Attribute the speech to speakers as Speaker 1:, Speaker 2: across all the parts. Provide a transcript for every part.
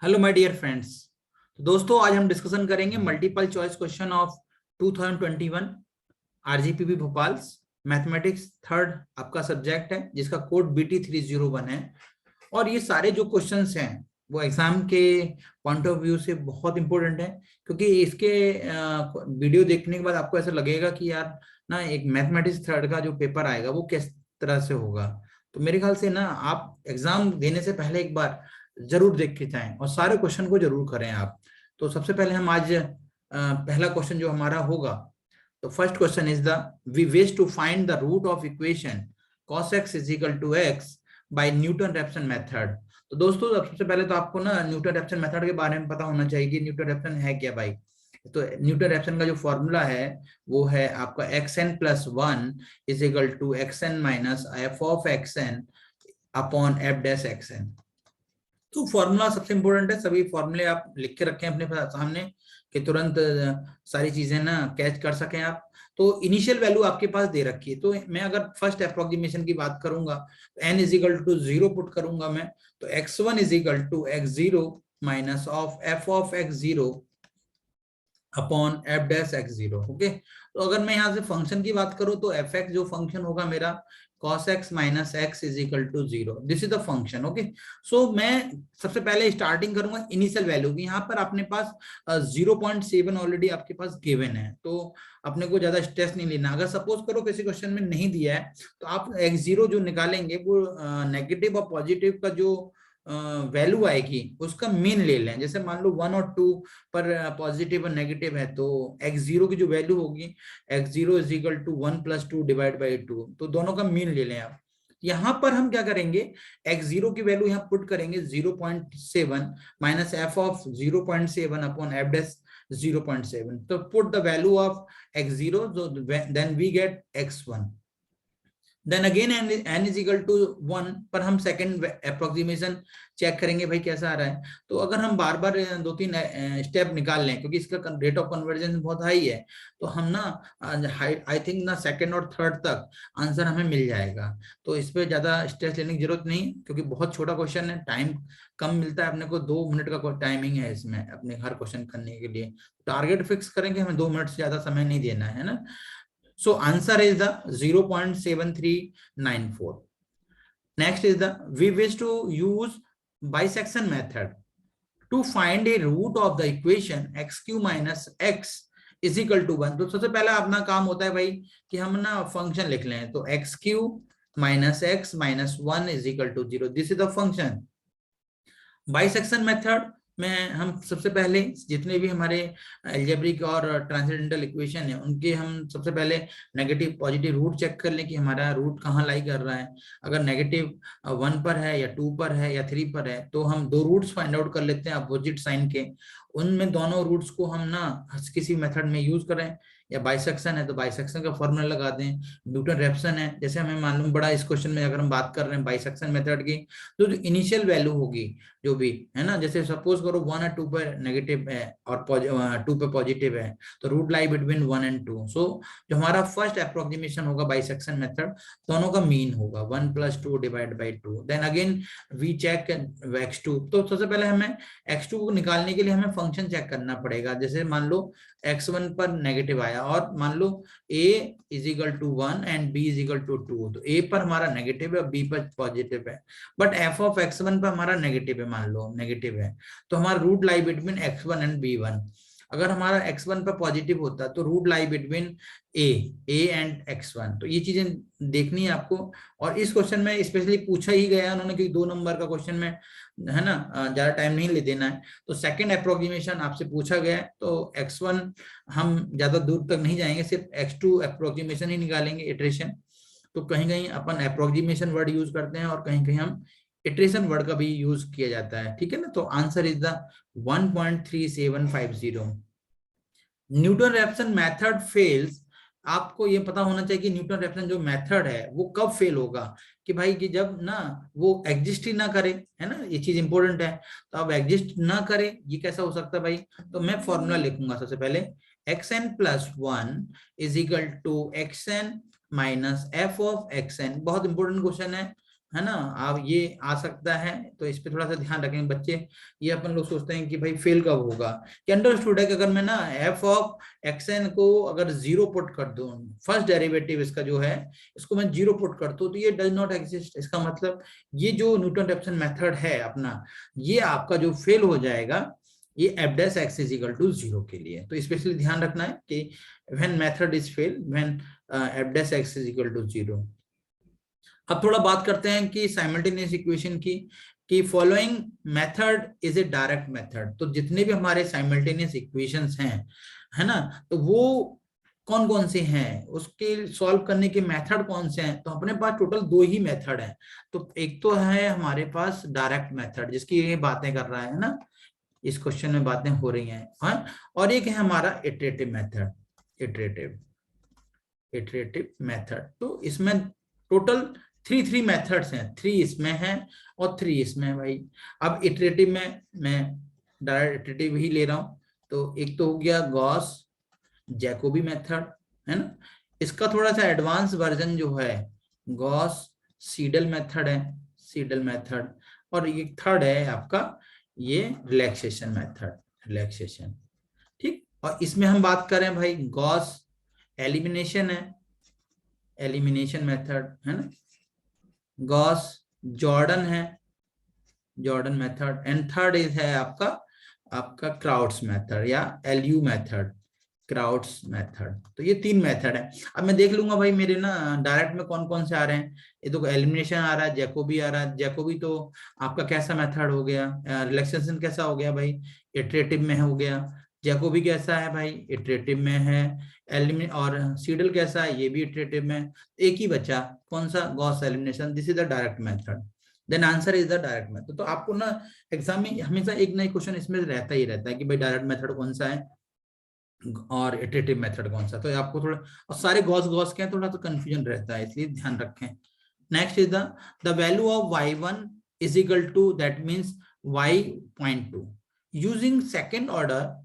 Speaker 1: Hello my dear friends. तो दोस्तों आज हम डिस्कशन करेंगे multiple choice question of 2021 RGPV Bhopal mathematics third आपका सब्जेक्ट है जिसका कोड BT301 है। और ये सारे जो क्वेश्चंस हैं वो एग्जाम के पॉइंट ऑफ व्यू से बहुत इंपॉर्टेंट है, क्योंकि इसके वीडियो देखने के बाद आपको ऐसा लगेगा कि यार ना एक मैथमेटिक्स थर्ड का जो पेपर आएगा वो किस तरह से होगा। तो मेरे ख्याल से ना आप एग्जाम देने से पहले एक बार जरूर देख के जाएं और सारे क्वेश्चन को जरूर करें आप। तो सबसे पहले हम आज पहला क्वेश्चन जो हमारा होगा, तो first question is the we wish to find the root of equation cos x is equal to x by Newton Raphson method. तो दोस्तों सबसे पहले तो आपको ना न्यूटन रैप्सन मेथड के बारे में पता होना चाहिए कि न्यूटन रैप्सन है क्या भाई। तो न्यूटन रैप्सन का जो फॉर्मूला है वो है आपका xn+1 is equal to xn minus f of xn upon f dash xn। तो फॉर्मूला सबसे इंपॉर्टेंट है, सभी फॉर्मूले आप लिख के रखें अपने सामने कि तुरंत सारी चीजें ना कैच कर सकें आप। तो इनिशियल वैल्यू आपके पास दे रखी है, तो मैं अगर फर्स्ट अप्रोक्सीमेशन की बात करूंगा तो n is equal to 0 put करूंगा मैं, तो x1 is equal to x0 minus of f of x0 upon f dash x0। Okay, तो अगर मैं यहाँ से फंक्शन की बात करूं तो fx जो फंक्शन होगा मेरा cos x minus x is equal to 0, this is the function. Okay, so मैं सबसे पहले स्टार्टिंग करूंगा इनिशियल वैल्यू की। यहाँ पर अपने पास 0.7 ऑलरेडी आपके पास गिवन है, तो अपने को ज्यादा स्ट्रेस नहीं लेना। अगर सपोज करो किसी क्वेश्चन में नहीं दिया है तो आप x0 जो निकालेंगे वो नेगेटिव और पॉजिटिव का जो वैल्यू आएगी उसका मीन ले लें। जैसे मान लो 1 और 2 पर पॉजिटिव और नेगेटिव है, तो x0 की जो वैल्यू होगी x0 is equal to 1+2 divide by 2, तो दोनों का मीन ले लें आप। यहाँ पर हम क्या करेंगे, x0 की वैल्यू यहाँ पुट करेंगे 0.7 minus f of 0.7 upon f dash 0.7। तो put the value of x0, then we get x1। Then again n is equal to 1 पर हम सेकंड अप्रोक्सीमेशन चेक करेंगे भाई कैसा आ रहा है। तो अगर हम बार बार 2-3 स्टेप निकाल लें, क्योंकि इसका रेट ऑफ कन्वर्जन बहुत हाई है, तो हम ना आई थिंक ना सेकंड और थर्ड तक आंसर हमें मिल जाएगा। तो इस पर ज्यादा स्ट्रेस लेने की जरूरत नहीं, क्योंकि बहुत छोटा क्वेश्चन है, टाइम कम मिलता है अपने को, 2 मिनट का टाइमिंग है इसमें अपने हर क्वेश्चन करने के लिए। टारगेट फिक्स करेंगे, हमें 2 मिनट से ज्यादा समय नहीं देना है ना। So answer is the 0.7394. Next is the we wish to use bisection method to find a root of the equation x cube minus x is equal to 1। तो सबसे पहला अपना काम होता है भाई कि हम ना फंक्शन लिख लें, तो x cube minus x minus 1 is equal to 0, this is the function। Bisection method में हम सबसे पहले जितने भी हमारे अलजेब्रिक और ट्रांसेंडेंटल इक्वेशन है उनके हम सबसे पहले नेगेटिव पॉजिटिव रूट चेक कर लें कि हमारा रूट कहाँ लाई कर रहा है। अगर नेगेटिव 1 पर है या 2 पर है या 3 पर है तो हम 2 रूट्स फाइंड आउट कर लेते हैं अपोजिट साइन के, उनमें दोनों रूट्स को हम ना किसी मेथड में यूज करें। या बाइसेक्शन है तो बाइसेक्शन का फॉर्मूला लगा दें, न्यूटन रैप्सन है जैसे हमें मालूम पड़ा इस क्वेश्चन में अगर हम बात कर रहे हैं बाइसेक्शन मेथड की, तो जो इनिशियल वैल्यू होगी जो भी है ना, जैसे सपोज करो 1 और 2 पर नेगेटिव है और 2 पे पॉजिटिव है, तो root lie between 1 and 2। So जो हमारा फर्स्ट अप्रोक्सीमेशन होगा बाइसेक्शन मेथड, दोनों का मीन होगा 1+2 divide by 2। Then again we check x2। तो सबसे पहले हमें x2 को निकालने के लिए हमें फंक्शन चेक करना पड़ेगा। जैसे मान लो x1 पर नेगेटिव आया और मान लो a is equal to 1 and b is equal to 2, तो a पर हमारा नेगेटिव है, b पर पॉजिटिव है, बट f ऑफ x1 पर हमारा नेगेटिव है, मान लो नेगेटिव है, तो हमारा root lie between x1 and b1। अगर हमारा x1 पर पॉजिटिव होता तो root lie between a and x1। तो ये चीजें देखनी है आपको। और इस क्वेश्चन में स्पेशली पूछा ही गया उन्होंने कि 2 नंबर का क्वेश्चन में है ना, ज्यादा टाइम नहीं ले देना है, तो सेकंड अप्रोक्सीमेशन आपसे पूछा गया है, तो x1 हम ज्यादा दूर तक नहीं जाएंगे, सिर्फ x2 अप्रोक्सीमेशन ही निकालेंगे इटरेशन। तो कहीं कहीं अपन अप्रोक्सीमेशन वर्ड यूज करते हैं और कहीं कहीं हम इटरेशन वर्ड का भी यूज किया जाता है, ठीक है ना। तो answer is the 1.3750। Newton Raphson method fails, आपको ये पता होना चाहिए कि न्यूटन रैप्सन जो मेथड है वो कब फेल होगा, कि भाई कि जब ना वो एग्जिस्ट ही ना करे, है ना, ये चीज इंपॉर्टेंट है। तो अब एग्जिस्ट ना करे ये कैसा हो सकता है भाई, तो मैं फॉर्मूला लिखूंगा सबसे पहले xn+1 is equal to xn minus f of xn। बहुत इंपॉर्टेंट क्वेश्चन है, है ना। आप ये आ सकता है, तो इस पे थोड़ा सा ध्यान रखेंगे बच्चे। ये अपन लोग सोचते हैं कि भाई फेल कब होगा, कि अंडरस्टूड है कि अगर मैं ना एफ ऑफ एक्स एन को अगर जीरो पुट कर दूं, फर्स्ट डेरिवेटिव इसका जो है इसको मैं जीरो पुट कर दूं, तो ये डज नॉट एग्जिस्ट। इसका मतलब ये जो न्यूटन रेफसन मेथड है अपना, ये आपका जो फेल हो जाएगा, ये f dash x is equal to zero के लिए। तो स्पेशली ध्यान रखना है कि when method is fail, when f dash x is equal to zero. अब थोड़ा बात करते हैं कि साइमल्टेनियस इक्वेशन की, कि following method is a direct method. तो जितने भी हमारे साइमल्टेनियस इक्वेशंस हैं, है ना, तो वो कौन कौन से हैं, उसके सॉल्व करने के मेथड कौन से हैं। तो अपने पास टोटल दो ही मेथड हैं। तो एक तो है हमारे पास डायरेक्ट मेथड, जिसकी ये बातें कर रहा है ना, इस क्वेश्चन में बातें हो रही हैं, हाँ। और एक है हमारा iterative method, iterative iterative method. तो इसमें टोटल थ्री मेथड्स हैं, थ्री इसमें हैं और थ्री इसमें है भाई। अब इटरेटिव में मैं डायरेक्ट इटरेटिव ही ले रहा हूं। तो एक तो हो गया गॉस जैकोबी मेथड, है ना। इसका थोड़ा सा एडवांस वर्जन जो है गॉस सीडल मेथड है, सीडल मेथड। और ये थर्ड है आपका ये रिलैक्सेशन मेथड, रिलैक्सेशन, ठीक। और इसमें हम बात करें भाई गॉस एलिमिनेशन है, एलिमिनेशन मेथड, है ना। गॉस जॉर्डन है, Jordan method. And third is है आपका आपका क्राउड्स मेथड या एलयू मेथड, क्राउड्स मेथड। तो ये तीन मेथड है। अब मैं देख लूंगा भाई मेरे ना डायरेक्ट में कौन कौन से आ रहे हैं। ये तो एलिमिनेशन आ रहा है, जैकोबी आ रहा है। जैकोबी तो आपका कैसा मेथड हो गया, रिलैक्सेशन कैसा हो गया भाई, इटरेटिव में हो गया। जैकोबी कैसा है भाई, इटरेटिव में है। एलिमिनेट और सीडल कैसा है, ये भी इटरेटिव में। एक ही बचा कौन सा, Gauss elimination. This is the direct method, then answer is the direct method. तो आपको ना एग्जाम में हमेशा एक नई क्वेश्चन इसमें रहता ही रहता है कि भाई डायरेक्ट मेथड कौन सा है और इटरेटिव मेथड कौन सा। तो आपको थोड़ा, और सारे गॉस गॉस के हैं, थोड़ा तो कंफ्यूजन रहता है, इसलिए ध्यान रखें। Next is the value of y1 is equal to that means y.2 using second order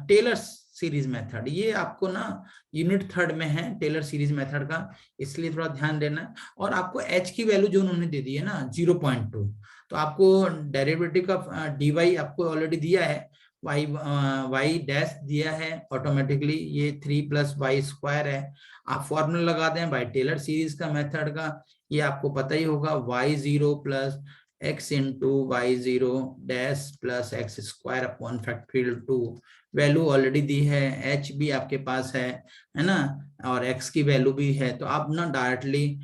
Speaker 1: Taylor series method. ये आपको ना यूनिट थर्ड में है टेलर सीरीज मेथड का, इसलिए थोड़ा ध्यान देना। और आपको h की वैल्यू जो उन्होंने दे दी है ना 0.2, तो आपको डेरिवेटिव का dy आपको ऑलरेडी दिया है, y डैश दिया है ऑटोमेटिकली, ये 3+y² है। आप फॉर्मूला लगा दें बाय टेलर सीरीज का मेथड का, ये आपको पता ही होगा, y0 plus x into y0 dash plus x² upon factorial 2। Value already दी है, h भी आपके पास है ना, और x की वैल्यू भी है। तो आप ना डायरेक्टली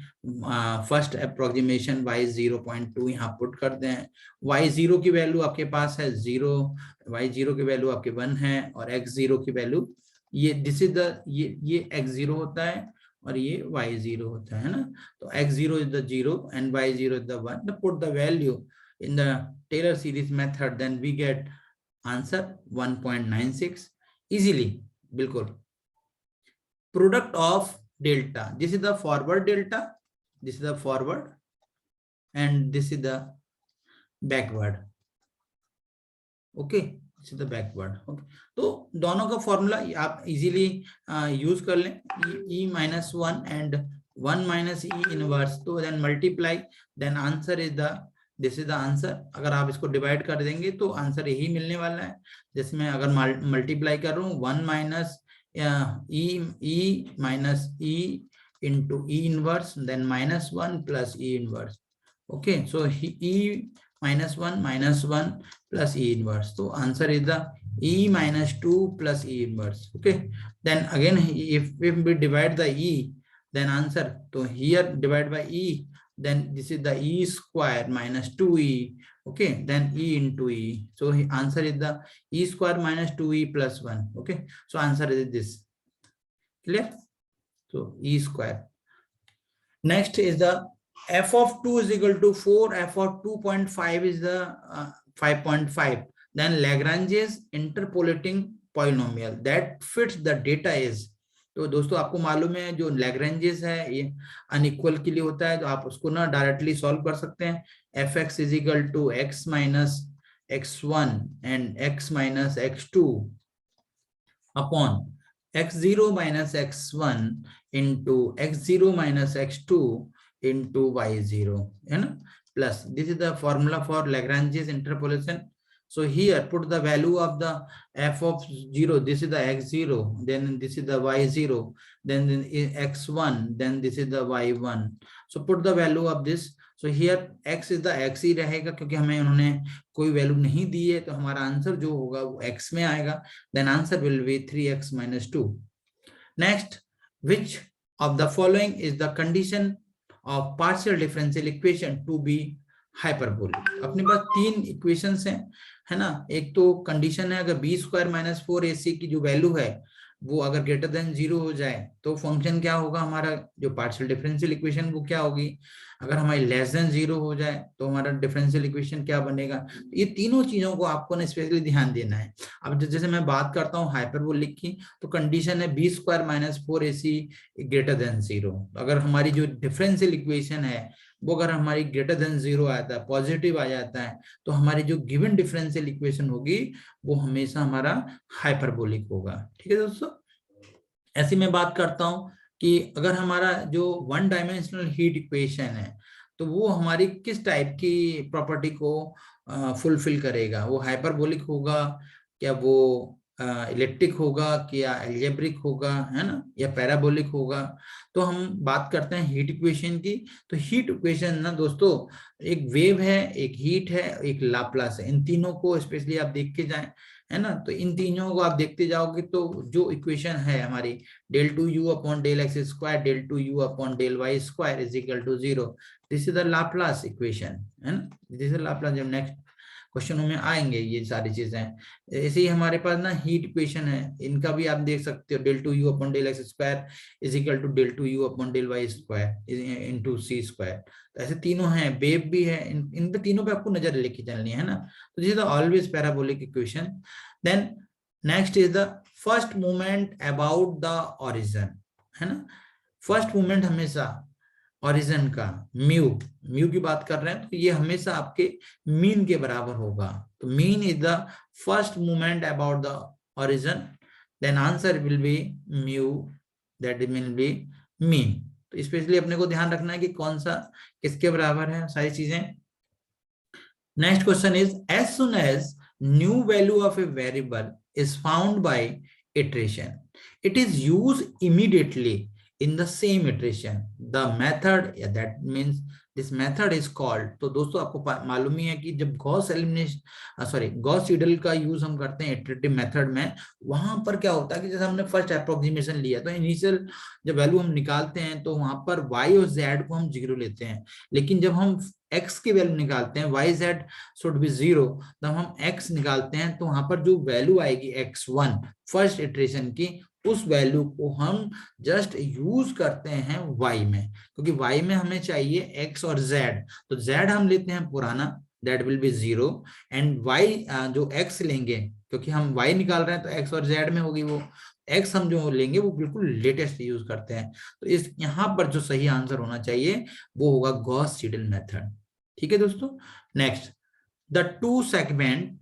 Speaker 1: फर्स्ट अप्रोक्सीमेशन y0.2 यहाँ पुट कर दें। y0 की वैल्यू आपके पास है 0, y0 की वैल्यू आपके 1 है, और x0 की वैल्यू ये दिस इज द ये x0 होता है और ये y0 होता है ना। तो x0 is the 0 and y0 is the 1. Now put the value in the Taylor series method, then we get answer 1.96 easily, बिल्कुल। Product of delta, this is the forward delta, this is the forward and this is the backward, okay, this is the backward, okay। तो दोनों का formula आप easily use कर लें, e-1 and 1 minus e inverse, तो then multiply, then answer is the this is the answer. अगर आप इसको डिवाइड कर देंगे तो आंसर यही मिलने वाला है, जिसमें अगर मल्टीप्लाई कर रहा हूँ 1 minus e minus e into e inverse, then -1 plus e inverse, okay. So e -1 plus E inverse. So answer is the E-2 plus E inverse. Okay. Then again, if we divide the E, then answer. So here divide by E, then this is the E square minus 2E. Okay. Then E into E. So answer is the E square minus 2E plus 1. Okay. So answer is this. Clear? So E square. Next is the f of 2 is equal to 4, f of 2.5 is the 5.5. Then Lagrange's interpolating polynomial that fits the data is. तो दोस्तों आपको मालूम है जो Lagrange's है ये unequal के लिए होता है, तो आप उसको ना डायरेक्टली सॉल्व कर सकते हैं। fx is equal to x minus x1 and x minus x2 upon x0 minus x1 into x0 minus x2 into y0, है ना, plus this is the formula for Lagrange's interpolation. So here put the value of the f of 0, this is the x0, then this is the y0, then x1, then this is the y1. So put the value of this. So here x is the x ही रहेगा क्योंकि हमें उन्होंने कोई value नहीं दी है, तो हमारा answer जो होगा वो x में आएगा. Then answer will be 3x minus 2. Next, which of the following is the condition of partial differential equation to be hyperbolic? अपने पास तीन इक्वेशंस हैं, है ना. एक तो कंडीशन है अगर b स्क्वायर माइनस 4ac की जो वैल्यू है वो अगर ग्रेटर देन 0 हो जाए तो फंक्शन क्या होगा, हमारा जो पार्शियल डिफरेंशियल इक्वेशन वो क्या होगी. अगर हमारी लेस देन 0 हो जाए तो हमारा डिफरेंशियल इक्वेशन क्या बनेगा. ये तीनों चीजों को आपको ना स्पेशली ध्यान देना है. अब जैसे मैं बात करता हूँ हाइपरबोलिक की, तो कंडीशन है b square minus 4ac greater than 0. अगर हमारी जो डिफरेंशियल इक्वेशन है वो अगर हमारी ग्रेटर देन 0 आता है, पॉजिटिव आ जाता है, तो हमारी जो गिवन डिफरेंशियल इक्वेशन होगी वो हमेशा हमारा हाइपरबोलिक होगा. ठीक है दोस्तों. ऐसी मैं बात करता हूं कि अगर हमारा जो वन डायमेंशनल हीट इक्वेशन है तो वो हमारी किस टाइप की प्रॉपर्टी को फुलफिल करेगा, वो हाइपरबोलिक होगा, क्या वो इलेक्ट्रिक होगा, क्या एल्जेब्रिक होगा, है ना, या पैराबोलिक होगा. तो हम बात करते हैं हीट इक्वेशन की. तो हीट इक्वेशन ना दोस्तों, एक वेव है, एक हीट है, एक लाप्लास है. इन तीनों को स्पेशली आप देख के जाएं, है ना. तो इन तीनों को आप देखते जाओगे तो जो इक्वेशन है हमारी del 2u upon del x square del 2u upon del y square is equal to 0, this is the Laplace equation, है ना. This is Laplace. जब नेक्स्ट क्वेश्चनों में आएंगे ये सारी चीजें. ऐसे ही हमारे पास ना हीट इक्वेशन है, इनका भी आप देख सकते हो del 2u upon del x square is equal to del 2u upon del y square into c square. तो ऐसे तीनों हैं, वेव भी है, इन पे तीनों पे आपको नजर लेके चलनी है ना. तो this is always parabolic equation. Then next is the first movement about the origin, है ना. फर्स्ट मूवमेंट हमेशा ओरिजिन का म्यू की बात कर रहे हैं तो ये हमेशा आपके मीन के बराबर होगा. तो mean is the first movement about the origin. Then answer will be mu, that will be mean. तो स्पेशली अपने को ध्यान रखना है कि कौन सा किसके बराबर है, सारी चीजें. Next question is as soon as new value of a variable is found by iteration, it is used immediately in the same iteration. The method, yeah, that means this method is called. तो दोस्तों आपको मालूम ही है कि जब Gauss elimination Gauss Seidel का use हम करते हैं इटरेटिव मेथड में, वहां पर क्या होता है कि जैसे हमने फर्स्ट अप्रोक्सीमेशन लिया तो इनिशियल जब वैल्यू हम निकालते हैं तो वहां पर y और z को हम 0 लेते हैं. लेकिन जब हम x की वैल्यू निकालते हैं, y z शुड बी 0, जब हम x निकालते हैं तो वहां पर जो वैल्यू आएगी x1 फर्स्ट इटरेशन की, उस वैल्यू को हम जस्ट यूज करते हैं y में, क्योंकि y में हमें चाहिए x और z. तो z हम लेते हैं पुराना, that will B 0, and y जो x लेंगे, क्योंकि हम y निकाल रहे हैं तो x और z में होगी वो, x हम जो लेंगे वो बिल्कुल लेटेस्ट यूज करते हैं. तो इस यहाँ पर जो सही आंसर होना चाहिए वो होगा गॉस सीडल मेथड. ठीक है दोस्तों. Next, the two segment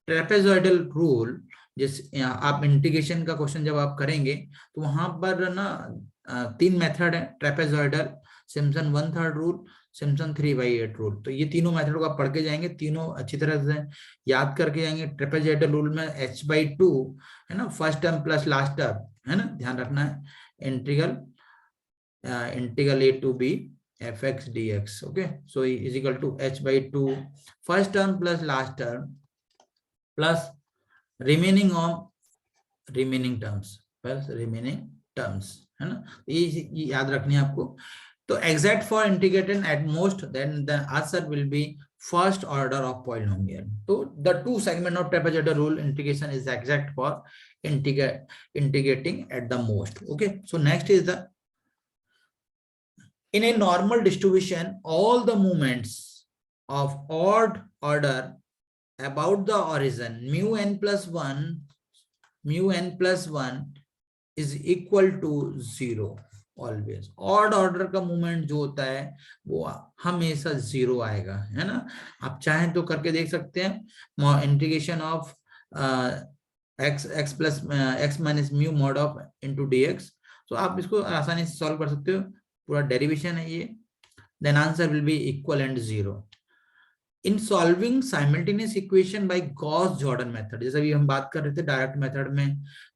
Speaker 1: trapezoidal rule. जिस आप इंटीग्रेशन का क्वेश्चन जब आप करेंगे तो वहां पर ना तीन मेथड है, trapezoidal, Simpson 1/3 rule, Simpson 3/8 rule. तो ये तीनों मेथड को आप पढ़ के जाएंगे, तीनों अच्छी तरह से याद करके जाएंगे. ट्रेपेजॉइडल रूल में h/2 है ना, first term plus last term, है ना, ध्यान रखना है. Integral a to b fx dx. okay, so is equal to h/2 first term plus last term plus remaining terms plus remaining terms, है ना. ये याद रखनी है आपको. तो exact for integrated at most, then the answer will be first order of polynomial. So the two segment of trapezoidal rule integration is exact for integrating at the most. Okay, so next is the, in a normal distribution, all the moments of odd order about the origin mu n plus 1 is equal to 0 always. odd order का movement जो होता है वो हमेशा 0 आएगा, है ना. आप चाहें तो करके देख सकते हैं. Integration of x minus mu mod of into dx. तो आप इसको आसानी से सॉल्व कर सकते हो, पूरा डेरिवेशन है ये. then answer will be equal and 0. In solving simultaneous equation by Gauss Jordan method, जैसे अभी हम बात कर रहे थे डायरेक्ट मेथड में,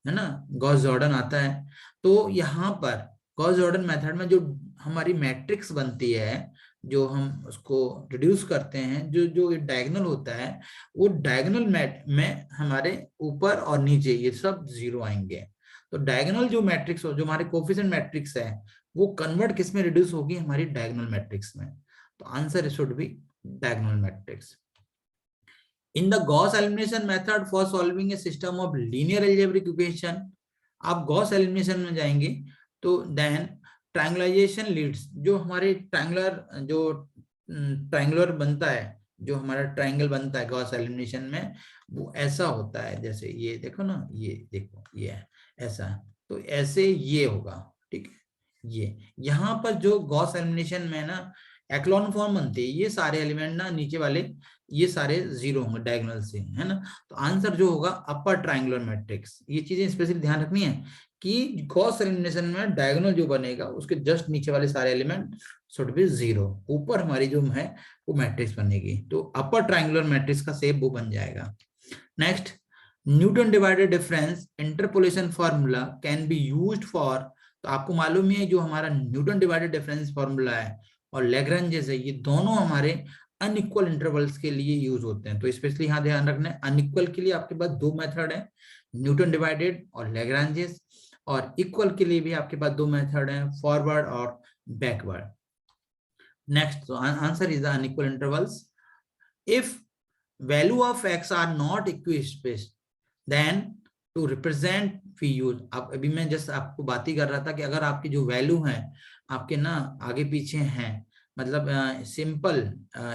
Speaker 1: है ना, गॉस जॉर्डन आता है, तो यहाँ पर गॉस जॉर्डन मेथड में जो हमारी मैट्रिक्स बनती है, जो हम उसको रिड्यूस करते हैं, जो जो डायगोनल होता है, वो डायगोनल में हमारे ऊपर और नीचे ये सब 0 आएंगे। तो डायगोनल जो मैट्रिक्स हो, जो हमारे कोफिशिएंट मैट्रिक्स है, वो कन्वर्ट किस में रिड्यूस होगी, हमारी डायगोनल मैट्रिक्स में। तो answer should be diagonal matrix. In the Gauss elimination method for solving a system of linear algebraic equation, आप गॉस एलिमिनेशन में जाएंगे तो देन ट्रायंगुलाइजेशन लीड्स, जो हमारे ट्रायंगुलर बनता है, जो हमारा ट्रायंगल बनता है गॉस एलिमिनेशन में, वो ऐसा होता है, जैसे ये देखो ना, ये देखो ये है ऐसा, तो ऐसे ये होगा, ठीक है। ये यहाँ पर जो गॉस एलिमिनेशन में ना एक्लॉन फॉर्म बनते हैं, ये सारे एलिमेंट ना नीचे वाले ये सारे 0 होंगे डायगोनल से, है ना। तो आंसर जो होगा अपर ट्रायंगुलर मैट्रिक्स। ये चीजें स्पेशली ध्यान रखनी है कि गॉस एलिमिनेशन में डायगोनल जो बनेगा उसके जस्ट नीचे वाले सारे एलिमेंट शुड बी 0, ऊपर हमारी जो है वो मैट्रिक्स बनेगी, तो अपर ट्रायंगुलर मैट्रिक्स का शेप वो बन जाएगा। Next, Newton divided difference interpolation formula can be used for, तो आपको मालूम है जो हमारा न्यूटन डिवाइडेड डिफरेंस फॉर्मूला है और लैग्रेंजेस है, ये दोनों हमारे अनइक्वल इंटरवल्स के लिए यूज होते हैं। तो स्पेशली यहाँ ध्यान रखना है, अनइक्वल के लिए आपके पास 2 मेथड है, न्यूटन डिवाइडेड और लैग्रेंजेस, और इक्वल के लिए भी आपके पास 2 मेथड है, फॉरवर्ड और backward. Next, answer is the unequal intervals. If value of x are not equispace then to represent we use, अब अभी मैं जस्ट आपको बात ही कर रहा था कि अगर आपकी जो वैल्यू है आपके ना आगे पीछे हैं, मतलब सिंपल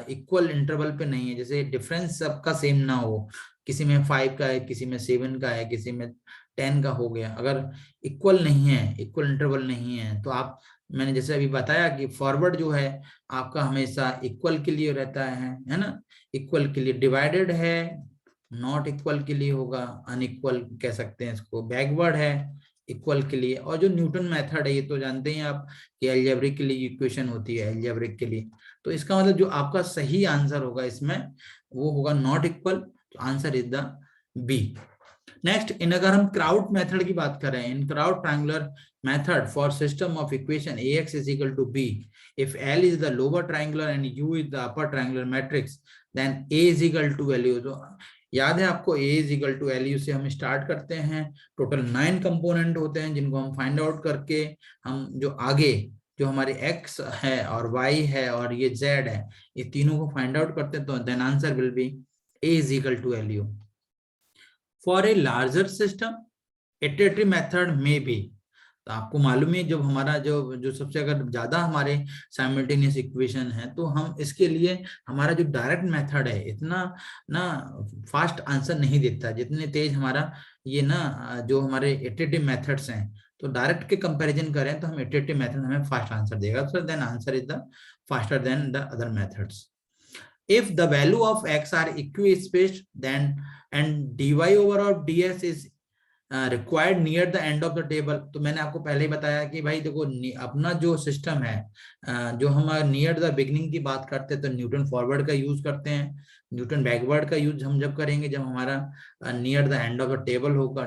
Speaker 1: इक्वल इंटरवल पे नहीं है, जैसे डिफरेंस सबका सेम ना हो, किसी में 5 का है, किसी में 7 का है, किसी में 10 का हो गया, अगर इक्वल नहीं है, इक्वल इंटरवल नहीं है, तो आप, मैंने जैसे अभी बताया कि फॉरवर्ड जो है आपका हमेशा इक्वल के लिए रहता है ना, इक्वल के लिए, डिवाइडेड है नॉट इक्वल के लिए होगा, अनइक्वल कह सकते हैं इसको, बैकवर्ड है इक्वल के लिए, और जो न्यूटन मेथड है ये तो जानते हैं आप कि अलजेब्रिक के लिए इक्वेशन होती है अलजेब्रिक के लिए। तो इसका मतलब जो आपका सही आंसर होगा इसमें वो होगा नॉट इक्वल, तो answer is the B. Next, in अगर हम क्राउड मेथड की बात करें, in Crout triangular method for system of equation ax is equal to b, if L is the lower triangular and U is the upper triangular matrix, then A is equal to L। तो याद है आपको, A is equal to LU से हम start करते हैं, total 9 component होते हैं जिनको हम फाइंड आउट करके हम जो आगे जो हमारे X है और Y है और ये Z है, ये तीनों को फाइंड आउट करते हैं, तो then answer will be A is equal to LU। For a larger system iterative method में भी, तो आपको मालूम है जब हमारा जो जो सबसे अगर ज्यादा हमारे साइमल्टेनियस इक्वेशन है, तो हम इसके लिए हमारा जो डायरेक्ट मेथड है इतना ना फास्ट आंसर नहीं देता जितने तेज हमारा ये ना जो हमारे इटरेटिव मेथड्स हैं। तो डायरेक्ट के कंपैरिजन करें तो हम इटरेटिव मेथड हमें फास्ट आंसर देगा, so then answer is the faster than the other methods. If the value of x are equispaced, then and dy over of ds is required near the end of the table। तो मैंने आपको पहले ही बताया कि भाई देखो अपना जो सिस्टम है, जो हम नियर द बिगनिंग की बात करते हैं तो न्यूटन फॉरवर्ड का यूज करते हैं, न्यूटन बैकवर्ड का यूज हम जब करेंगे जब हमारा near the end of the table होगा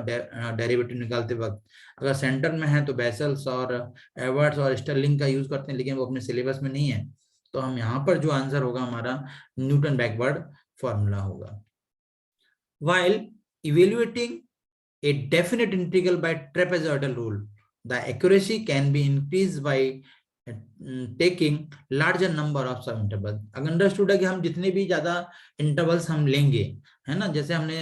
Speaker 1: डेरिवेटिव निकालते वक्त। अगर सेंटर में है तो बेसल्स और एवर्ट्स और स्टर्लिंग का यूज करते हैं, लेकिन वो अपने सिलेबस में नहीं है, तो हम यहाँ पर जो आंसर होगा हमारा न्यूटन बैकवर्ड फॉर्मूला होगा। While evaluating a definite integral by trapezoidal rule, the accuracy can be increased by taking larger number of sub intervals। अगर अंडरस्टूड है कि हम जितने भी ज्यादा इंटरवल्स हम लेंगे, है ना, जैसे हमने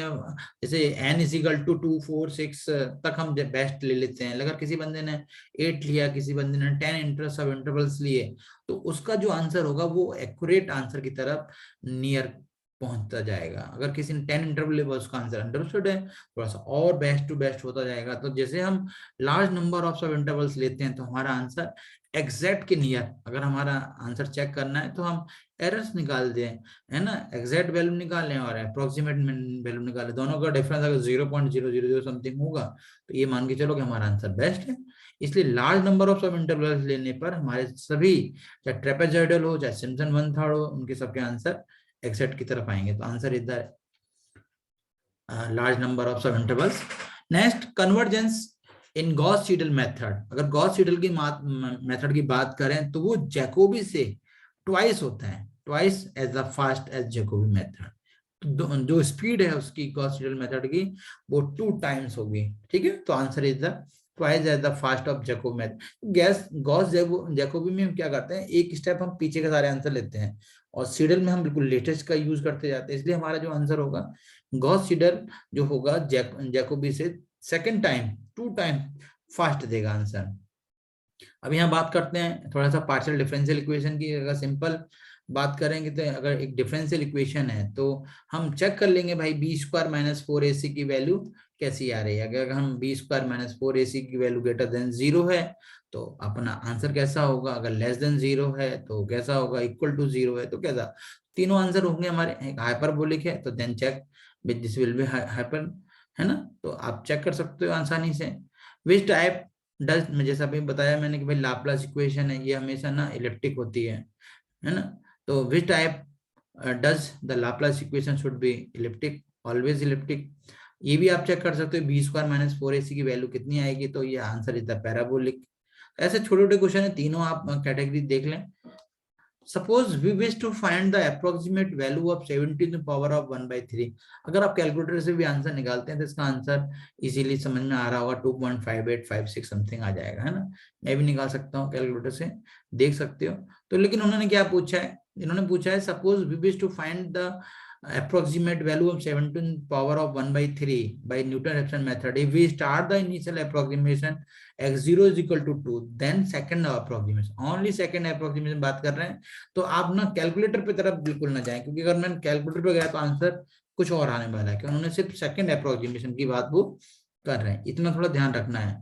Speaker 1: जैसे n इज इक्वल टू 2 4 6 तक हम बेस्ट ले लेते हैं, अगर किसी बंदे ने 8 लिया, किसी बंदे ने 10 सब इंटरवल्स लिए, तो उसका जो आंसर होगा वो एक्यूरेट आंसर की तरफ नियर पहुंचता जाएगा। अगर किसी ने 10 इंटरवल लिया उसका आंसर अंडरस्टूड है, थोड़ा सा और बेस्ट टू बेस्ट होता जाएगा। तो जैसे हम लार्ज नंबर ऑफ सब इंटरवल्स लेते हैं तो हमारा आंसर एग्जैक्ट के नियर, अगर हमारा आंसर चेक करना है तो हम एरर्स निकाल दें, है ना, एग्जैक्ट वैल्यू निकालें और अप्रोक्सीमेट वैल्यू निकालें, दोनों का डिफरेंस अगर 0.000 समथिंग होगा तो ये मान के चलो कि हमारा आंसर बेस्ट है। इसलिए लार्ज नंबर ऑफ सब इंटरवल्स लेने पर हमारे सभी, चाहे ट्रेपेजॉइडल हो चाहे सिम्पसन वन थर्ड हो, उनके सबके आंसर एक्सेट की तरफ आएंगे। तो answer is the large number of सब इंटरवल्स। नेक्स्ट, कन्वर्जेंस इन गॉस सीडल मेथड। अगर गॉस सीडल की मेथड की बात करें तो वो जैकोबी से ट्वाइस होता है, twice as the fast as Jacobi method. जो स्पीड है उसकी गॉस सीडल मेथड की वो 2 टाइम्स होगी। ठीक है, तो answer is the twice as the fast of Jacobi method. Gauss Jacobi में हम क्या करते हैं, एक स्टेप हम पीछे के सारे आंसर लेते हैं और सीडल में हम बिल्कुल लेटेस्ट का यूज करते जाते हैं, इसलिए हमारा जो आंसर होगा गॉस सीडल जो होगा जैकोबी से सेकंड टाइम 2 टाइम फास्ट देगा आंसर। अब यहाँ बात करते हैं थोड़ा सा पार्शियल डिफरेंशियल इक्वेशन की। अगर सिंपल बात करेंगे तो अगर एक डिफरेंशियल इक्वेशन है तो हम चेक कर लेंगे भाई बी स्क्वायर माइनस 4ac की वैल्यू कैसी आ रही है। अगर हम बी स्क्वायर माइनस 4ac की वैल्यू ग्रेटर देन 0 है तो अपना आंसर कैसा होगा, अगर लेस देन 0 है तो कैसा होगा, इक्वल टू 0 है तो कैसा, तीनों आंसर होंगे हमारे। एक हाइपरबोलिक है तो then check with this will be hyper, है ना। तो आप चेक कर सकते हो आसानी से। विच टाइप डज, जैसा अभी बताया मैंने कि भाई लाप्लास इक्वेशन है ये हमेशा ना इलिप्टिक होती है ना। तो which type does the Laplace equation should be elliptic, always elliptic. ये भी आप चेक कर सकते हो बी स्क्वायर माइनस 4ac की वैल्यू कितनी आएगी, तो ये आंसर इज द पैराबोलिक। ऐसे छोटे छोटे क्वेश्चन है, तीनों आप कैटेगरी देख लें। Suppose we wish to find the approximate value of 17 to power of 1/3। अगर आप कैलकुलेटर से भी आंसर निकालते हैं तो इसका आंसर इजीली समझ में आ रहा होगा, 2.5856 समथिंग आ जाएगा, है ना। मैं भी निकाल सकता हूँ कैलकुलेटर से, देख सकते हो। तो लेकिन उन्होंने क्या पूछा है, इन्होंने पूछा है suppose we wish to find the approximate value of 17 power of 1/3 by Newton-Raphson method. If we start the initial approximation x0 is equal to 2, then second approximation, only second approximation बात कर रहे हैं। तो आप ना कैलकुलेटर पे तरफ बिल्कुल ना जाएं, क्योंकि अगर मैं कैलकुलेटर पे गया तो आंसर कुछ और आने वाला है, कि उन्होंने सिर्फ सेकंड अप्रोक्सीमेशन की बात वो कर रहे हैं, इतना थोड़ा ध्यान रखना है।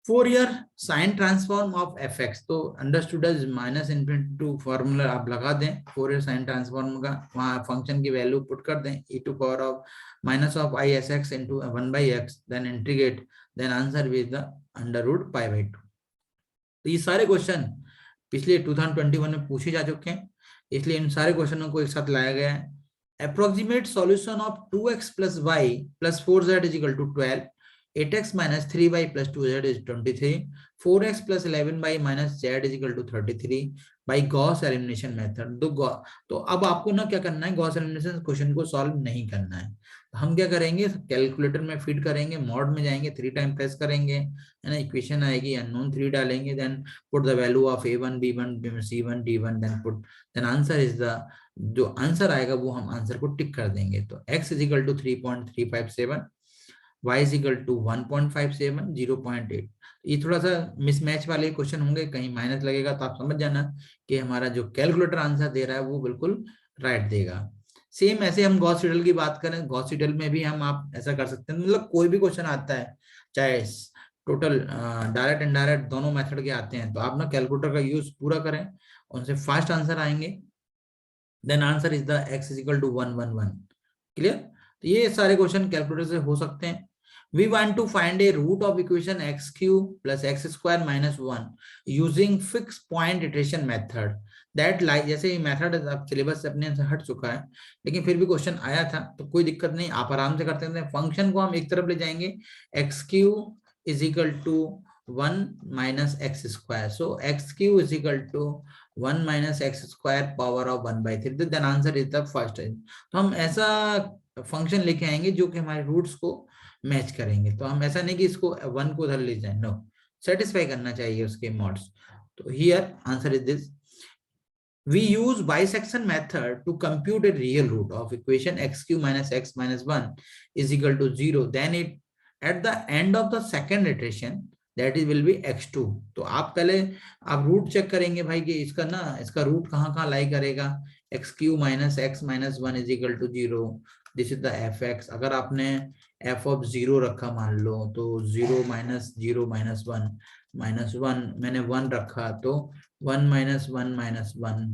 Speaker 1: Fourier sine transform of f x, तो understood as minus infinity to formula आप लगा दें फोरियर साइन ट्रांसफॉर्म का, वहां फंक्शन की वैल्यू पुट कर दें e to power of minus of i s x into 1/x, then integrate, then answer with the under root π/2। तो ये सारे क्वेश्चन पिछले 2021 में पूछे जा चुके हैं, इसलिए इन सारे क्वेश्चनों को एक साथ लाया गया है। Approximate solution of 2x plus y plus 4z is equal to 12, 8x minus 3y plus 2z is 23, 4x plus 11y minus z is equal to 33 by Gauss elimination method। तो अब आपको ना क्या करना है, गॉस एलिमिनेशन क्वेश्चन को solve नहीं करना है। तो हम क्या करेंगे, कैलकुलेटर में फीड करेंगे, मॉड में जाएंगे, 3 टाइम प्रेस करेंगे, है ना, इक्वेशन आएगी, अननोन 3 डालेंगे, then put the value of a1 b1 c1 d1, then put, then answer is the, जो आंसर आएगा वो हम आंसर को टिक कर देंगे। तो x is equal to 3.357, y is equal to 1.57, 0.8। ये थोड़ा सा मिसमैच वाले क्वेश्चन होंगे, कहीं माइनस लगेगा तो आप समझ जाना कि हमारा जो कैलकुलेटर आंसर दे रहा है वो बिल्कुल राइट देगा। सेम ऐसे हम गॉस सीडल की बात करें, गॉस सीडल में भी हम आप ऐसा कर सकते हैं, मतलब कोई भी क्वेश्चन आता है, चाहे टोटल डायरेक्ट इनडायरेक्ट दोनों मेथड के आते हैं, तो आप ना कैलकुलेटर का यूज पूरा करें, उनसे फास्ट आंसर आएंगे। Then answer is the x is equal to 111। Clear. तो ये सारे क्वेश्चन कैलकुलेटर से हो सकते हैं। We want to find a root of equation x cube plus x square minus 1 using fixed point iteration method that like, जैसे ये method अब सिलेबस से अपने से हट चुका है, लेकिन फिर भी क्वेश्चन आया था तो कोई दिक्कत नहीं, आप आराम से करते हैं। फंक्शन को हम एक तरफ ले जाएंगे, x cube is equal to 1 minus x square, सो x cube is equal to 1 minus x square power of 1/3, then answer is the first. तो हम ऐसा फंक्शन लेके आएंगे जो कि हमारे रूट्स को मैच करेंगे। तो हम ऐसा नहीं कि इसको 1 को उधर ले जाए, नो, सेटिस्फाई करना चाहिए उसके मॉड्स। तो here answer is this. We use bisection method to compute a real root of equation x cube minus x minus 1 is equal to 0. Then it at the end of the second iteration that is will be x2। तो आप पहले आप root check करेंगे भाई कि इसका ना, इसका रूट कहाँ लाई करेगा, x cube minus x minus 1 is equal to 0, this is the f x. अगर आपने एफ ऑफ 0 रखा मान लो, तो 0 माइनस 0 माइनस 1 माइनस 1, मैंने 1 रखा तो 1 minus 1 minus 1,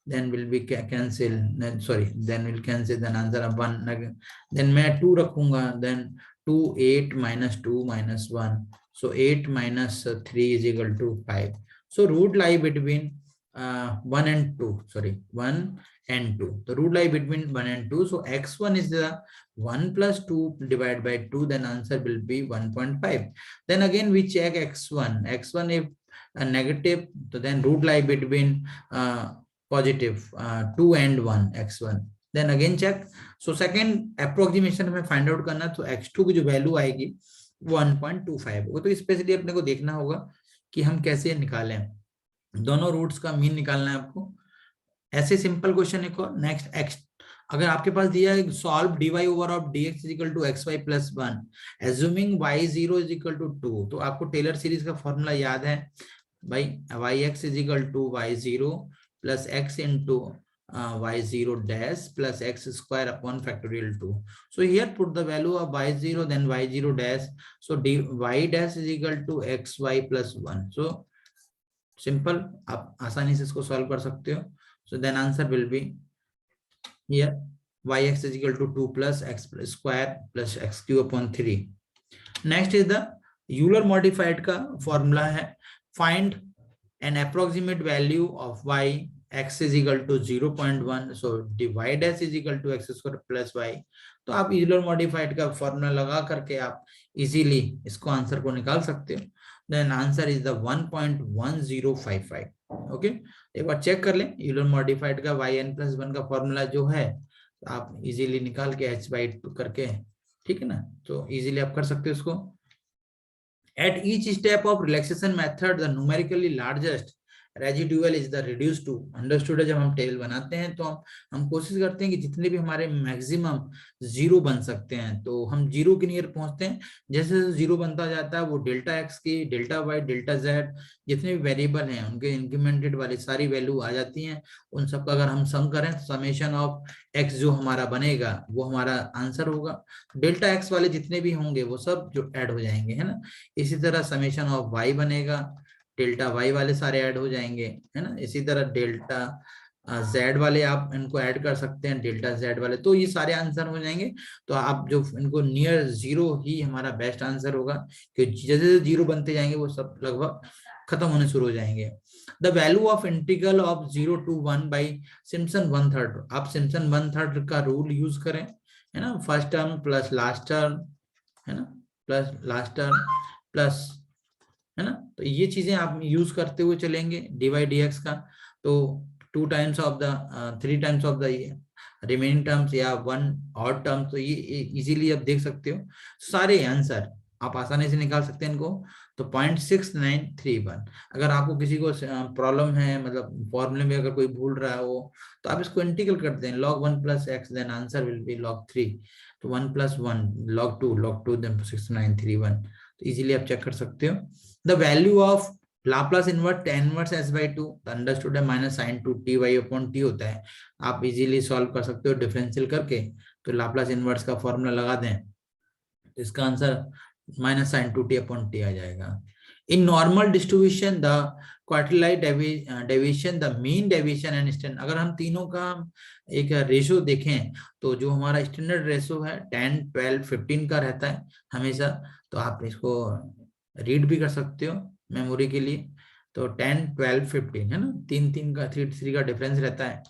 Speaker 1: then will be cancel, sorry, then will cancel, then answer of 1, then मैं 2 रखूंगा, then 2 8 minus 2 minus 1, So 8 minus 3 is equal to 5. So root lie between 1 and 2. Sorry, 1 and 2. The root lie between 1 and 2. So x1 is the 1 plus 2 divided by 2. Then answer will be 1.5. Then again we check x1. x1 if a negative, so then root lie between positive 2 and 1 x1. Then again check. So second approximation में find out करना, तो x2 की जो value आएगी 1.25 होगा। तो specially अपने को देखना होगा कि हम कैसे निकालें, दोनों रूट्स का मीन निकालना है आपको। ऐसे सिंपल क्वेश्चन एक और नेक्स्ट एक्स, अगर आपके पास दिया है solve dy over of dx is equal to xy plus 1 assuming y0 is equal to 2, तो आपको टेलर सीरीज का फॉर्मूला याद है भाई, yx is equal to y0 plus x into y0 dash plus x square upon factorial 2. So here put the value of y0 then y0 dash, so y dash is equal to xy plus 1. So simple, आप आसानी से इसको solve कर सकते हो। So then answer will be here yx is equal to 2 plus x square plus x cube upon 3. Next is the Euler modified का formula है, find an approximate value of y x is equal to 0.1, so y dash is equal to x square plus y. तो आप Euler modified का formula लगा करके आप easily इसको answer को निकाल सकते हो। Then answer is the 1.1055। Okay, एक बार चेक कर लें यूलर मॉडिफाइड का yn प्लस 1 का फॉर्मूला जो है आप इजीली निकाल के h/2 करके, ठीक है ना, तो इजीली आप कर सकते हो इसको। At each step of relaxation method, the numerically largest residual is the reduce to. Understood है, जब हम टेबल बनाते हैं तो हम कोशिश करते हैं कि जितने भी हमारे मैक्सिमम जीरो बन सकते हैं तो हम जीरो के नियर पहुंचते हैं। जैसे जैसे जीरो बनता जाता है वो डेल्टा एक्स की, डेल्टा वाई, डेल्टा जेड जितने भी वेरिएबल हैं उनके इंक्रीमेंटेड वाली सारी वैल्यू आ जाती हैं। उन सबका अगर हम सम करें तो समेशन ऑफ एक्स जो हमारा बनेगा वो हमारा आंसर होगा। डेल्टा एक्स वाले जितने भी होंगे वो सब जो ऐड हो जाएंगे, है ना। इसी तरह समेशन ऑफ वाई बनेगा, डेल्टा वाई वाले सारे ऐड हो जाएंगे, है ना। इसी तरह डेल्टा जेड वाले आप इनको ऐड कर सकते हैं, डेल्टा जेड वाले, तो ये सारे आंसर हो जाएंगे। तो आप जो इनको नियर जीरो ही हमारा बेस्ट आंसर होगा, क्योंकि जैसे जैसे जीरो बनते जाएंगे वो सब लगभग खत्म होने शुरू हो जाएंगे। The value of integral of 0 to 1 by Simpson 1/3। आप सिम्पसन 1/3 का रूल यूज करें, है ना, first term plus last term, है ना, प्लस लास्ट टर्म प्लस, है ना। तो ये चीजें आप यूज करते हुए चलेंगे dy dx का। तो 2 times of the 3 times of the remaining terms या 1 ऑड टर्म, तो ये इजीली आप देख सकते हो। सारे आंसर आप आसानी से निकाल सकते हैं इनको। तो 0.6931। अगर आपको किसी को प्रॉब्लम है, मतलब फॉर्मूले में अगर कोई भूल रहा हो तो आप इसको इंटीग्रल कर दें, log 1 plus x, then answer will be log 3। तो 1 plus 1 log 2 देन 6931। तो इजीली आप चेक कर सकते हो। The value of Laplace inverse tan inverse s/2 understood है minus sine 2 ty upon t होता है। आप इजीली सॉल्व कर सकते हो डिफरेंशियल करके। तो लाप्लास इनवर्स का फॉर्मूला लगा दें, इसका answer minus sine 2t upon t आ जाएगा। In normal distribution the quartile deviation, the mean deviation and standard, अगर हम तीनों का एक रेशो देखें तो जो हमारा स्टैंडर्ड रेशो है 10, 12, 15 का रहता है हमेशा। तो आप इसको रीड भी कर सकते हो मेमोरी के लिए। तो 10, 12, 15 है ना, 3 का 3 का डिफरेंस रहता है।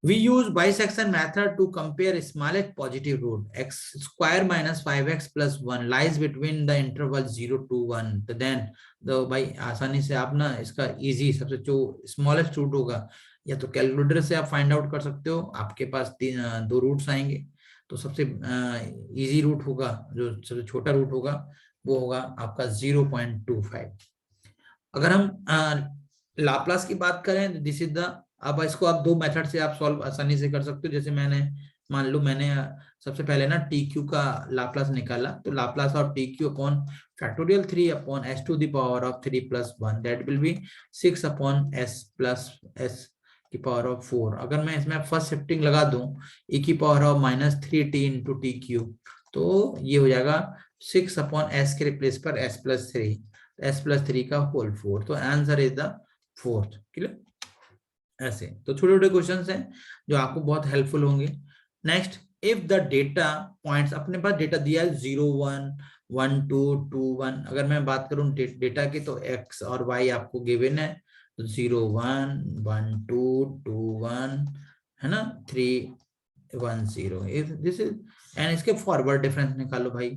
Speaker 1: We use bisection method to compare smallest positive root. X square minus 5x plus 1 lies between the interval 0 to 1. तो then तो भाई आसानी से आप ना इसका इजी सबसे जो स्मॉलेस्ट रूट होगा या तो कैलकुलेटर से आप फाइंड आउट कर सकते हो। आपके पास 2 रूट्स आएंगे, तो सबसे इजी रूट होगा, जो सबसे छोटा रूट होगा वो होगा आपका 0.25। अगर हम लाप्लास की बात करें तो दिस इज द, अब इसको आप 2 मेथड से आप सॉल्व आसानी से कर सकते हो। जैसे मैंने मान लो मैंने सबसे पहले ना टी क्यू का लाप्लास निकाला, तो Laplace of t q upon factorial 3 upon s to the power of 3 plus 1 that will be 6 upon s plus s की पावर ऑफ 4। अगर मैं इसमें फर्स्ट शिफ्टिंग लगा दूं e की power of -3t into T Q, तो ये हो जाएगा 6 अपॉन s के रिप्लेस पर s प्लस 3, s प्लस 3 का होल 4। तो answer is the 4th। Clear? ऐसे तो छोटे छोटे क्वेश्चंस हैं जो आपको बहुत हेल्पफुल होंगे। Next, if the data points, अपने पास डेटा दिया है 0, 1, 1 2 2 1। अगर मैं बात करूं डेटा की तो x और y आपको गिवन है, तो 0 1 1 2 2 1 है ना, 3 1 0। दिस इज, एंड इसके फॉरवर्ड डिफरेंस निकालो भाई।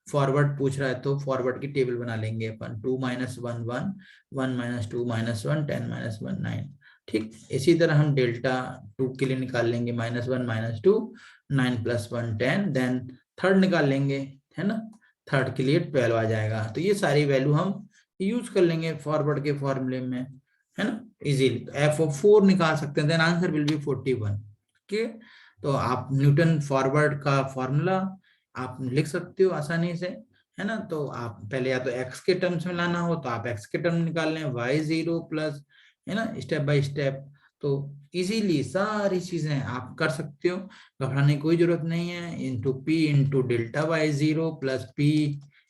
Speaker 1: फॉरवर्ड पूछ रहा है तो फॉरवर्ड की टेबल बना लेंगे अपन। 2 -1 1 1 -2 -1 10 -1 9। ठीक, इसी तरह हम डेल्टा 2 के लिए निकाल लेंगे, -1 -2 9 + 1 10। देन थर्ड निकाल लेंगे, है ना, थर्ड के लिए 12 आ जाएगा। तो ये सारी वैल्यू हम यूज कर लेंगे फॉरवर्ड के फॉर्मूले में, है ना, इजीली। तो f(4) निकाल सकते हैं, देन आंसर विल बी 41। ठीक, तो आप न्यूटन फॉरवर्ड का फॉर्मूला आप लिख सकते हो आसानी से, है ना। तो आप पहले या तो x के टर्म्स में लाना हो तो आप x के टर्म निकाल लें, y0 प्लस, है ना, स्टेप बाय स्टेप। तो इजीली सारी चीजें आप कर सकते हो, घबराने की कोई जरूरत नहीं है। Into p into delta y0 plus p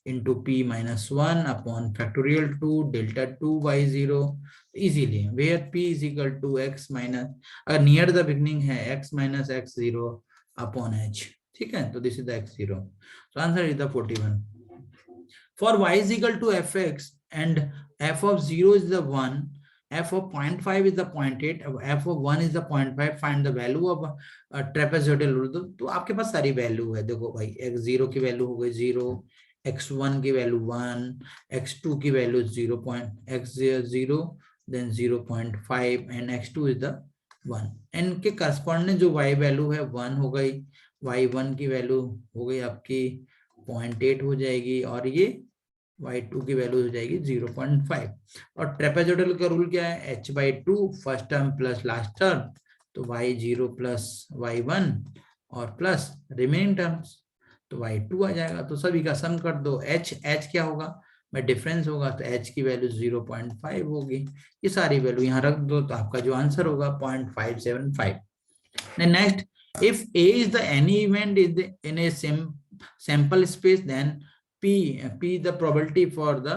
Speaker 1: into p -1 upon factorial 2 delta 2 y0 easily, where p is equal to x minus, अगर नियर द बिगनिंग है x minus x0 upon h। ठीक है, तो this is the x0, so answer is the 41. For y is equal to fx and f of 0 is the 1, f of 0.5 is the 0.8, f of 1 is the 0.5, find the value of trapezoidal rule। तो आपके पास सारी value है, देखो भाई, x0 की value हो गई 0, x1 की वैल्यू 1, x2 की value 0, then 0.5 and x2 is the 1, and के करस्पॉन्डिंग जो y वैल्यू है 1 हो गई, y1 की वैल्यू हो गई आपकी 0.8 हो जाएगी, और ये y2 की वैल्यू हो जाएगी 0.5। और ट्रेपेजोइडल का रूल क्या है, h/2 first term plus last term, तो y0 प्लस y1 और प्लस रिमेनिंग टर्म्स, तो y2 आ जाएगा। तो सभी का सम कर दो, h क्या होगा, में डिफरेंस होगा, तो h की वैल्यू 0.5 होगी। ये सारी वैल्यू यहाँ रख दो, तो आपका जो आंसर होगा 0.575। Next, if A is the any event is in a sample space, then P the probability for the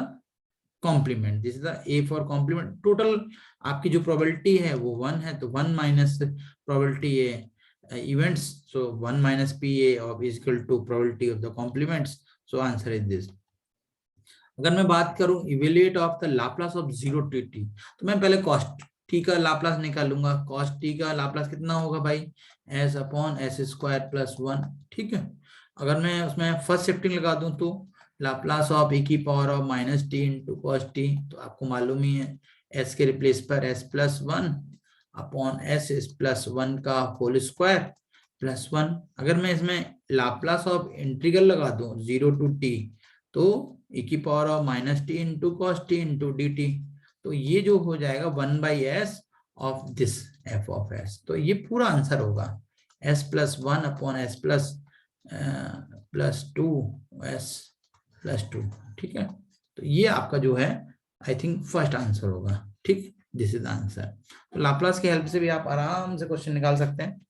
Speaker 1: complement, this is the A for complement। total आपकी जो probability है वो 1 है, तो 1 minus probability A events, so 1 minus PA of is equal to probability of the complements, so answer is this। अगर मैं बात करूं evaluate of the Laplace of 0 to t, तो मैं पहले कॉस्ट टी का लाप्लास निकालूंगा। कॉस्ट टी का लाप्लास कितना होगा भाई, s upon S square plus 1। ठीक है, अगर मैं उसमें फर्स्ट शिफ्टिंग लगा दूं तो लाप्लास ऑफ e की power of -t into cos T, तो आपको मालूम ही है s के रिप्लेस पर s plus 1 upon s plus 1 का होल स्क्वायर प्लस 1। अगर मैं इसमें लाप्लास ऑफ इंटीग्रल लगा दूं 0 to t, तो e की power of -t into cos T into D T, तो ये जो हो जाएगा 1/s of this f of s। तो ये पूरा आंसर होगा s plus 1 upon s plus 2 s plus 2। ठीक है, तो ये आपका जो है आई थिंक फर्स्ट आंसर होगा। ठीक, दिस इज आंसर। तो लाप्लास की हेल्प से भी आप आराम से क्वेश्चन निकाल सकते हैं।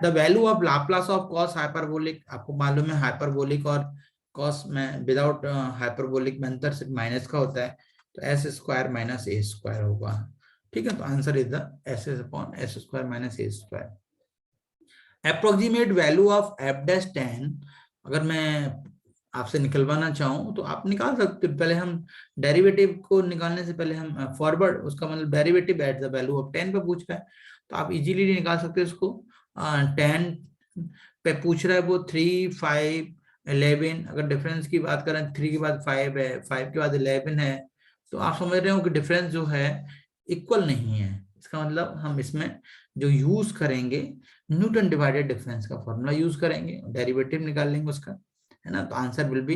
Speaker 1: The value of Laplace of cos hyperbolic, आपको मालूम है हाइपरबोलिक और कॉस में विदाउट हाइपरबोलिक में अंतर सिर्फ माइनस का होता है, तो एस स्क्वायर माइनस ए स्क्वायर होगा। ठीक है, तो answer is the S upon S square minus A square. Approximate value of F dash ten, अगर मैं आपसे निकलवाना चाहूँ तो आप निकाल सकते हो। पहले हम डेरिवेटिव को निकालने से पहले हम फॉरवर्ड, उसका मतलब derivative at the value of 10 पे पूछ रहा है, तो आप इजीली निकाल सकते हो इसको। 10 पे पूछ रहा है वो 3 5 11, अगर डिफरेंस की बात करें 3 के बाद 5 है, 5 के बाद 11 है, तो आप समझ रहे हो कि डिफरेंस जो है इक्वल नहीं है। इसका मतलब हम इसमें जो यूज करेंगे न्यूटन डिवाइडेड डिफरेंस का फॉर्मूला यूज करेंगे, डेरिवेटिव निकाल लेंगे उसका, है ना। तो आंसर विल बी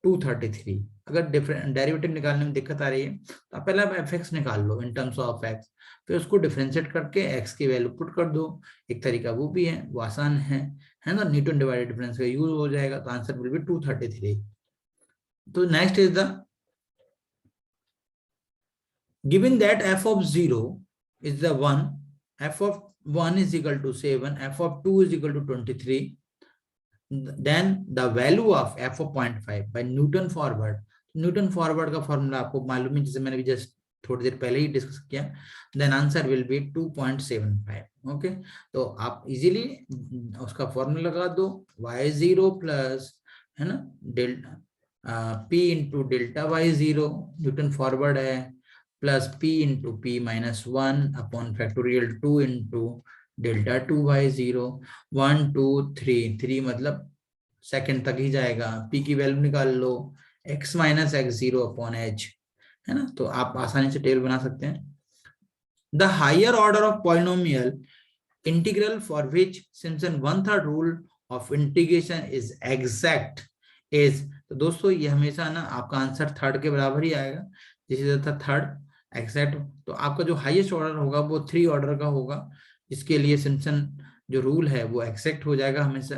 Speaker 1: 233। अगर डेरिवेटिव निकालने में दिक्कत आ रही है तो आप पहले एफ एक्स निकाल लो इन टर्म्स ऑफ एक्स, फिर उसको डिफरेंशिएट करके एक्स की वैल्यू पुट कर दो। एक तरीका वो भी है, वो आसान है ना, न्यूटन डिवाइडेड डिफरेंस का यूज हो जाएगा, तो आंसर विल बी 233। तो next is the given that f of 0 is the 1, f of 1 is equal to 7, f of 2 is equal to 23, then the value of f of 0.5 by Newton forward. Newton forward का formula आपको मालूम है, जिसे मैंने भी just थोड़ी देर पहले ही डिस्कस किया। Then answer will be 2.75। Okay, तो आप इजीली उसका फॉर्मूला लगा दो, y0 प्लस, है ना, delta P into delta y 0 Newton forward है, plus P into P minus 1 upon factorial 2 into delta 2 y 0, 1 2 3, 3 मतलब सेकंड तक ही जाएगा। P की वैल्यू निकाल लो, x minus x 0 upon h, है ना। तो आप आसानी से टेबल बना सकते हैं। The higher order of polynomial integral for which Simpson 1/3 rule of integration is exact is, तो दोस्तों ये हमेशा ना आपका आंसर थर्ड के बराबर ही आएगा, जिसे था थर्ड एग्जैक्ट। तो आपका जो हाईएस्ट ऑर्डर होगा वो 3 ऑर्डर का होगा, जिसके लिए सिम्पसन जो रूल है वो एग्जैक्ट हो जाएगा हमेशा।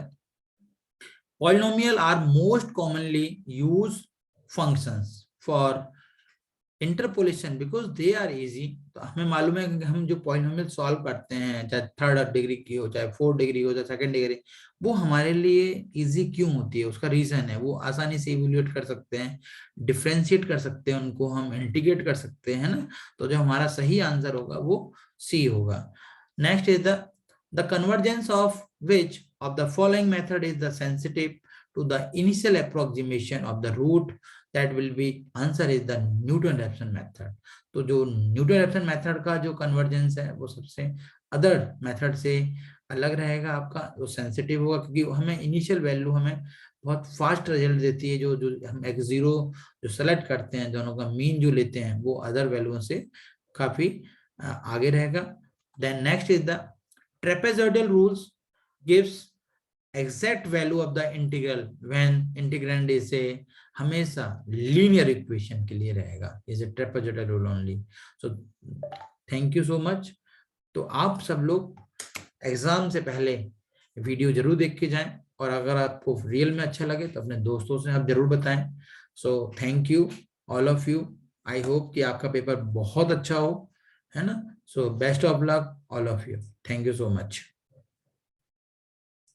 Speaker 1: Polynomial are most commonly use functions for interpolation because they are easy. तो हमें मालूम है कि हम जो पॉलिनोमियल सॉल्व करते हैं, चाहे थर्ड डिग्री की हो, चाहे फोर्थ डिग्री हो, चाहे सेकंड डिग्री, वो हमारे लिए इजी क्यों होती है, उसका रीजन है वो आसानी से इवेल्युएट कर सकते हैं, डिफ्रेंशिएट कर सकते हैं, उनको हम इंटीग्रेट कर सकते हैं ना। तो जो हमारा सही आंसर होगा वो सी होगा। Next is the convergence of which of the following method is the sensitive to the initial approximation of the root, that will be answer is the Newton-Raphson method। तो जो न्यूटन-रैप्सन मेथड का जो convergence है वो सबसे other method से अलग रहेगा आपका, वो सेंसिटिव होगा, क्योंकि हमें इनिशियल वैल्यू हमें बहुत फास्ट रिजल्ट देती है। जो जो हम x0 जो सेलेक्ट करते हैं, दोनों का मीन जो लेते हैं, वो अदर वैल्यू से काफी आगे रहेगा। Then next is the trapezoidal rules gives exact value of the integral when integrand is a हमेशा लीनियर इक्वेशन के लिए रहेगा, is a trapezoidal rule only. So thank you so much. तो आप सब लोग एग्जाम से पहले वीडियो जरूर देख के जाएं, और अगर आपको रियल में अच्छा लगे तो अपने दोस्तों से आप जरूर बताएं। So thank you all of you. I hope कि आपका पेपर बहुत अच्छा हो, है ना। So best of luck all of you. Thank you so much.